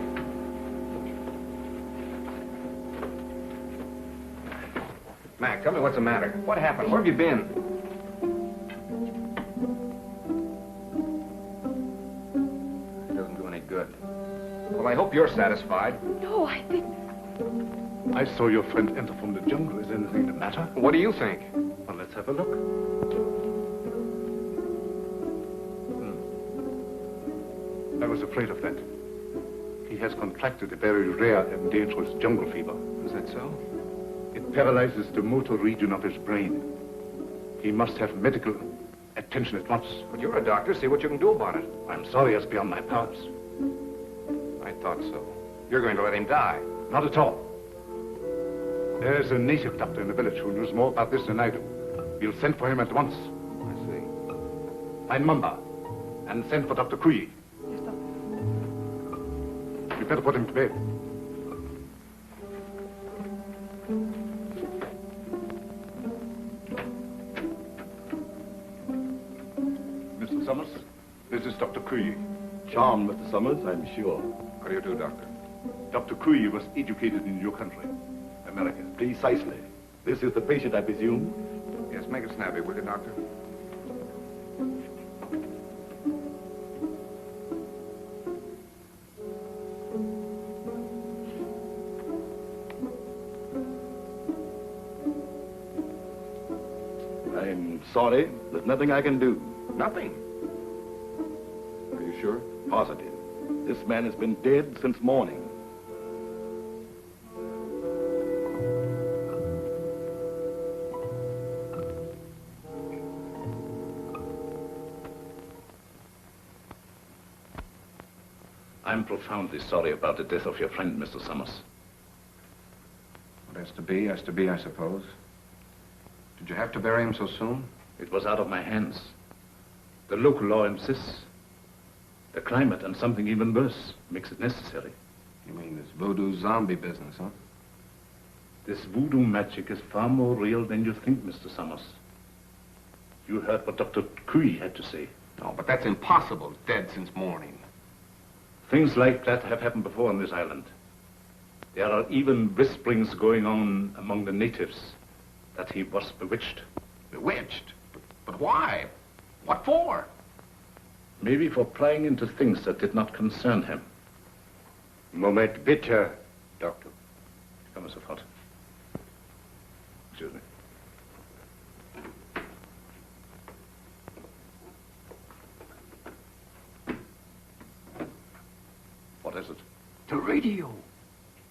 Mac, tell me what's the matter. What happened? Where have you been? It doesn't do any good. Well, I hope you're satisfied. No, I didn't. I saw your friend enter from the jungle. Is anything the matter? What do you think? Well, let's have a look. I was afraid of that. He has contracted a very rare and dangerous jungle fever. Is that so? It paralyzes the motor region of his brain. He must have medical attention at once. But you're a doctor. See what you can do about it. I'm sorry, it's beyond my powers. I thought so. You're going to let him die. Not at all. There's a native doctor in the village who knows more about this than I do. We'll send for him at once. I see. Find Mamba and send for Dr. Kui. Yes, Doctor. You better put him to bed. Mr. Summers, this is Dr. Kui. Charmed, Mr. Summers, I'm sure. How do you do, Doctor? Dr. Kui was educated in your country, America. Precisely. This is the patient, I presume? Yes, make it snappy, will you, Doctor? Sorry, there's nothing I can do. Nothing. Are you sure? Positive. This man has been dead since morning. I'm profoundly sorry about the death of your friend, Mr. Summers. What has to be, I suppose. Did you have to bury him so soon? It was out of my hands. The local law insists. The climate and something even worse makes it necessary. You mean this voodoo zombie business, huh? This voodoo magic is far more real than you think, Mr. Summers. You heard what Dr. Cui had to say. No, but that's impossible. Dead since morning. Things like that have happened before on this island. There are even whisperings going on among the natives that he was bewitched. Bewitched? But why? What for? Maybe for prying into things that did not concern him. Moment bitte, Doctor. Come sofort. Excuse me. What is it? The radio.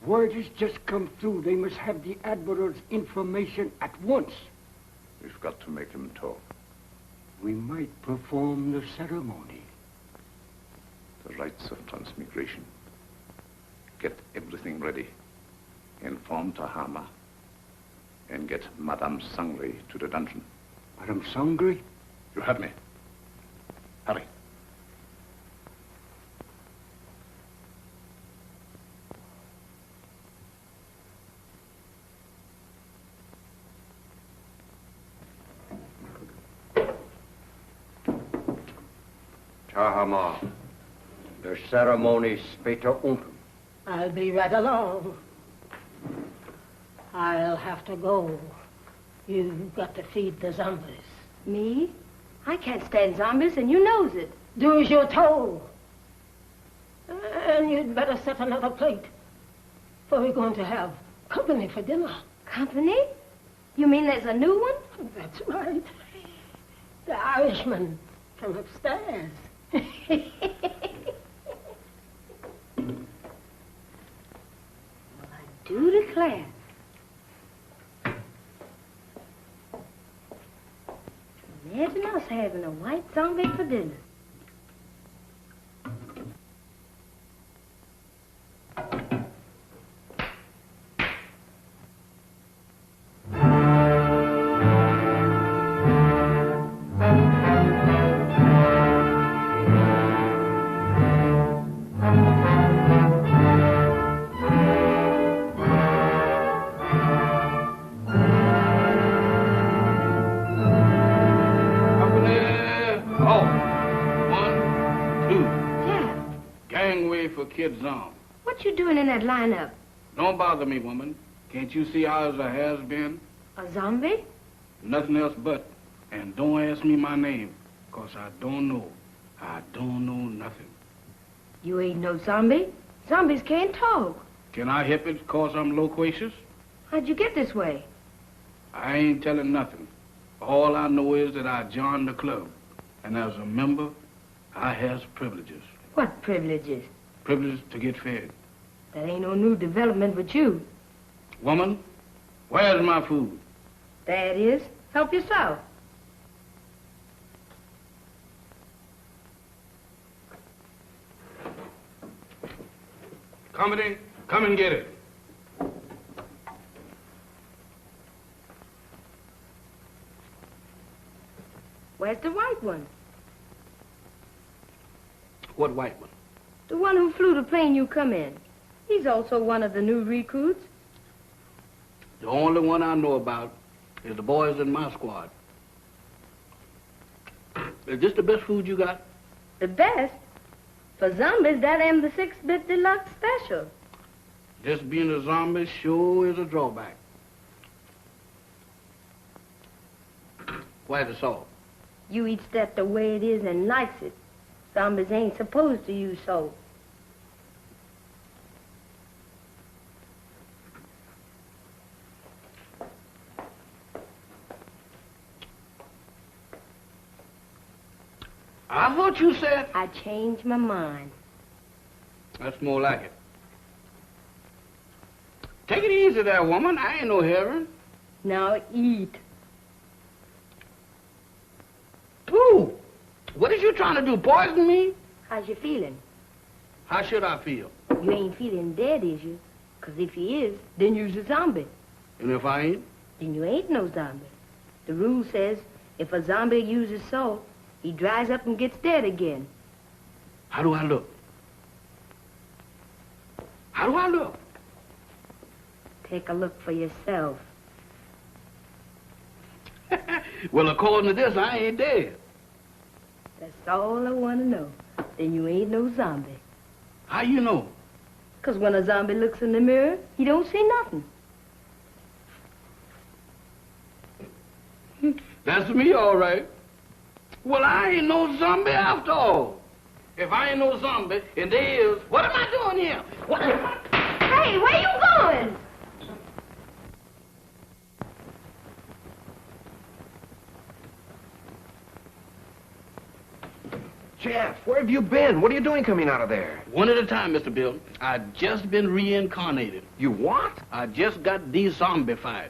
Word has just come through. They must have the Admiral's information at once. We've got to make him talk. We might perform the ceremony. The rites of transmigration. Get everything ready. Inform Tahama. And get Madame Sangre to the dungeon. Madame Sangre? You heard me. Hurry. Tahama, the ceremony später unten. I'll be right along. I'll have to go. You've got to feed the zombies. Me? I can't stand zombies, and you knows it. Do as you're told. And you'd better set another plate. For we're going to have company for dinner. Company? You mean there's a new one? That's right. The Irishman from upstairs. Well, I do declare. Imagine us having a white zombie for dinner. Kids on. What you doing in that lineup? Don't bother me, woman. Can't you see how the hair's been? A zombie? Nothing else but. And don't ask me my name, 'cause I don't know. I don't know nothing. You ain't no zombie. Zombies can't talk. Can I help it 'cause I'm loquacious? How'd you get this way? I ain't telling nothing. All I know is that I joined the club. And as a member, I has privileges. What privileges? Privileges to get fed. That ain't no new development with you. Woman, where's my food? There it is. Help yourself. Company, come and get it. Where's the white one? What white one? The one who flew the plane you come in. He's also one of the new recruits. The only one I know about is the boys in my squad. Is this the best food you got? The best? For zombies, that am the 6-bit deluxe special. Just being a zombie sure is a drawback. Where's the salt? You eats that the way it is and likes it. Zombies ain't supposed to use salt. I thought you said... I changed my mind. That's more like it. Take it easy there, woman. I ain't no heroin. Now eat. Pooh! What is you trying to do, poison me? How's you feeling? How should I feel? You ain't feeling dead, is you? 'Cause if you is, then you's a zombie. And if I ain't? Then you ain't no zombie. The rule says if a zombie uses salt, he dries up and gets dead again. How do I look? How do I look? Take a look for yourself. Well, according to this, I ain't dead. That's all I want to know. Then you ain't no zombie. How you know? 'Cause when a zombie looks in the mirror, he don't see nothing. That's me, all right. Well, I ain't no zombie after all. If I ain't no zombie, and there is, what am I doing here? What am I... Hey, where you going? Jeff, where have you been? What are you doing coming out of there? One at a time, Mr. Bill. I just been reincarnated. You what? I just got de-zombified.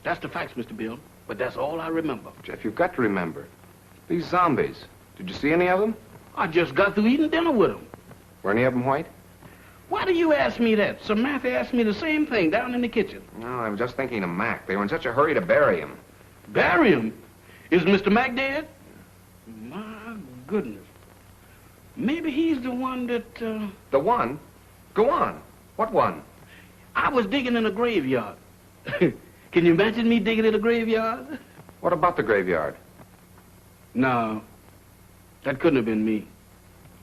That's the facts, Mr. Bill. But that's all I remember. Jeff, you've got to remember. These zombies. Did you see any of them? I just got through eating dinner with them. Were any of them white? Why do you ask me that? Samantha asked me the same thing down in the kitchen. No, I was just thinking of Mac. They were in such a hurry to bury him. Bury him? Is Mr. Mac dead? My goodness. Maybe he's the one that, The one? Go on. What one? I was digging in a graveyard. Can you imagine me digging in a graveyard? What about the graveyard? No. That couldn't have been me.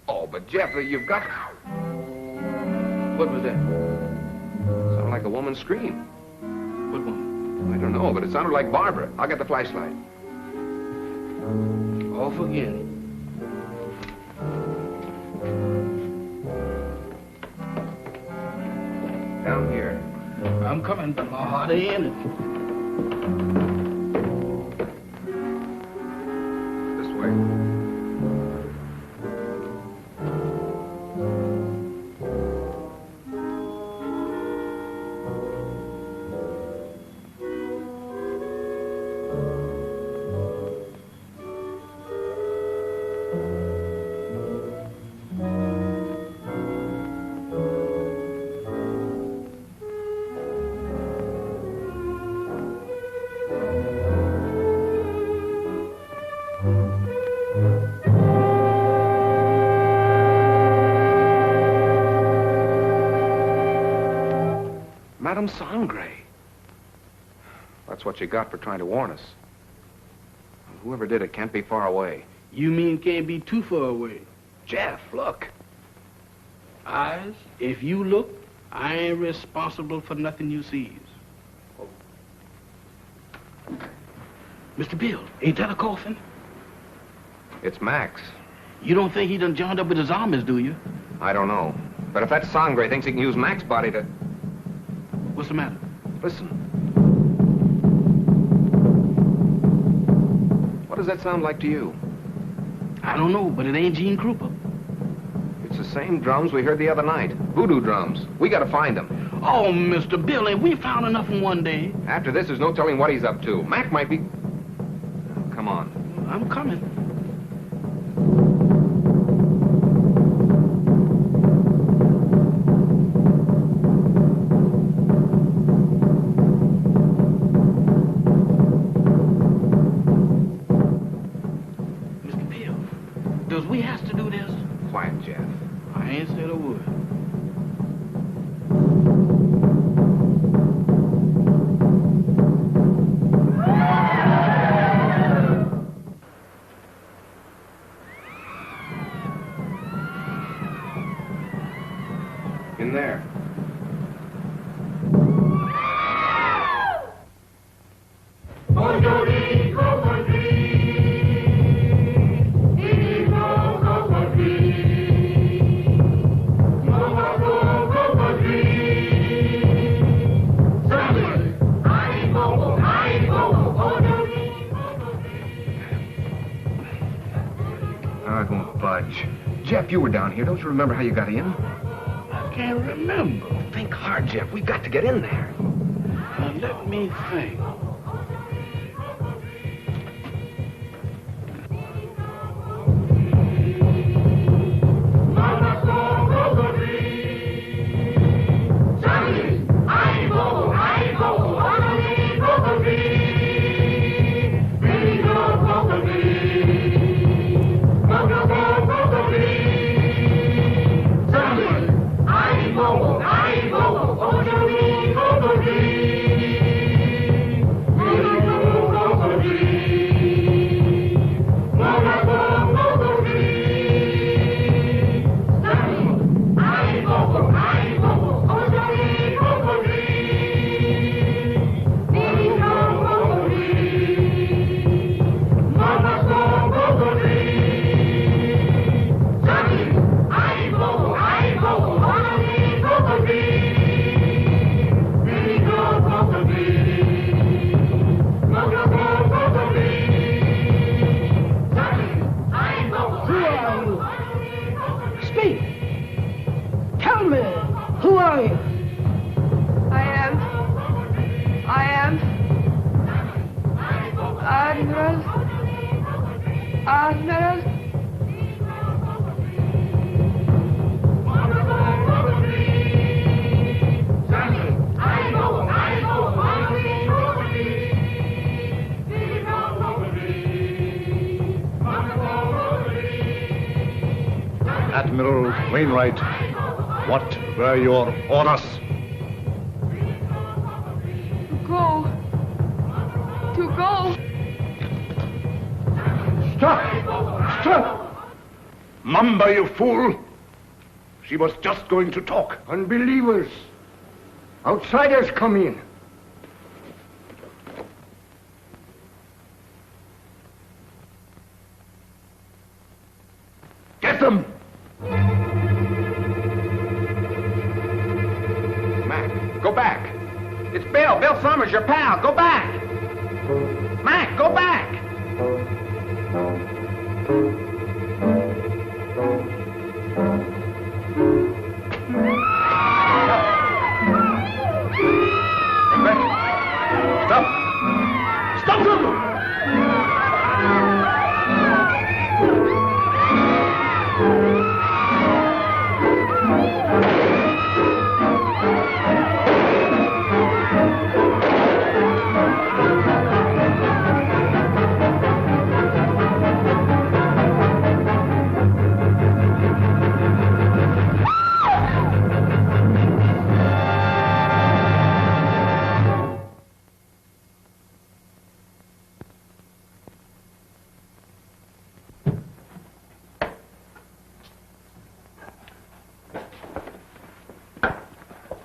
Oh, but Jeff, you've got... What was that? Sounded like a woman's scream. What one? I don't know, but it sounded like Barbara. I'll get the flashlight. Off again. Down here. I'm coming, but my heart ain't in it. This way. Madame Sangre. That's what you got for trying to warn us. Whoever did it can't be far away. You mean can't be too far away? Jeff, look. Eyes, if you look, I ain't responsible for nothing you sees. Mr. Bill, ain't that a coffin? It's Max. You don't think he done joined up with the zombies, do you? I don't know. But if that Sangre thinks he can use Max's body to... What's the matter? Listen. What does that sound like to you? I don't know, but it ain't Gene Krupa. It's the same drums we heard the other night. Voodoo drums. We gotta find them. Oh, Mr. Bill, ain't we found enough in one day? After this, there's no telling what he's up to. Mac might be... Come on. I'm coming. Mr. Bill, does we have to do this? Quiet, Jeff. I ain't said a word. In there. Oh, it won't budge. Jeff, you were down here. Don't you remember how you got in? I can't remember. Think hard, Jeff. We've got to get in there. Now, let me think. Admiral Wainwright, what were your orders? To go. Stop! Stop! Mamba, you fool! She was just going to talk. Unbelievers. Outsiders come in. Get them! Mac, go back. It's Bill. Bill Summers, your pal. Go back. Mac, go back. Stop! Stop them!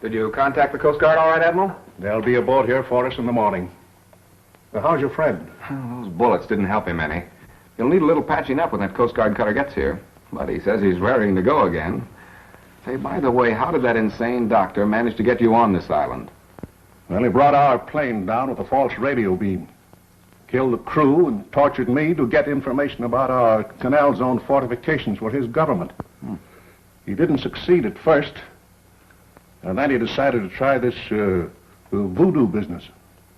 Did you contact the Coast Guard all right, Admiral? They'll be aboard here for us in the morning. Now, how's your friend? Those bullets didn't help him any. He'll need a little patching up when that Coast Guard cutter gets here. But he says he's raring to go again. Say, by the way, how did that insane doctor manage to get you on this island? Well, he brought our plane down with a false radio beam. Killed the crew and tortured me to get information about our canal zone fortifications for his government. He didn't succeed at first. And then he decided to try this voodoo business.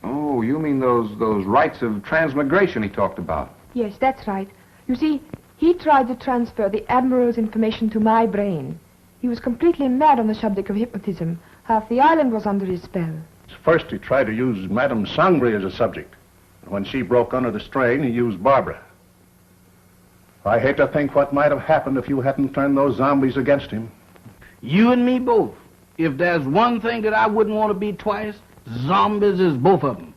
Oh, you mean those rites of transmigration he talked about? Yes, that's right. You see, he tried to transfer the Admiral's information to my brain. He was completely mad on the subject of hypnotism. Half the island was under his spell. First, he tried to use Madame Sangre as a subject. When she broke under the strain, he used Barbara. I hate to think what might have happened if you hadn't turned those zombies against him. You and me both. If there's one thing that I wouldn't want to be twice, zombies is both of them.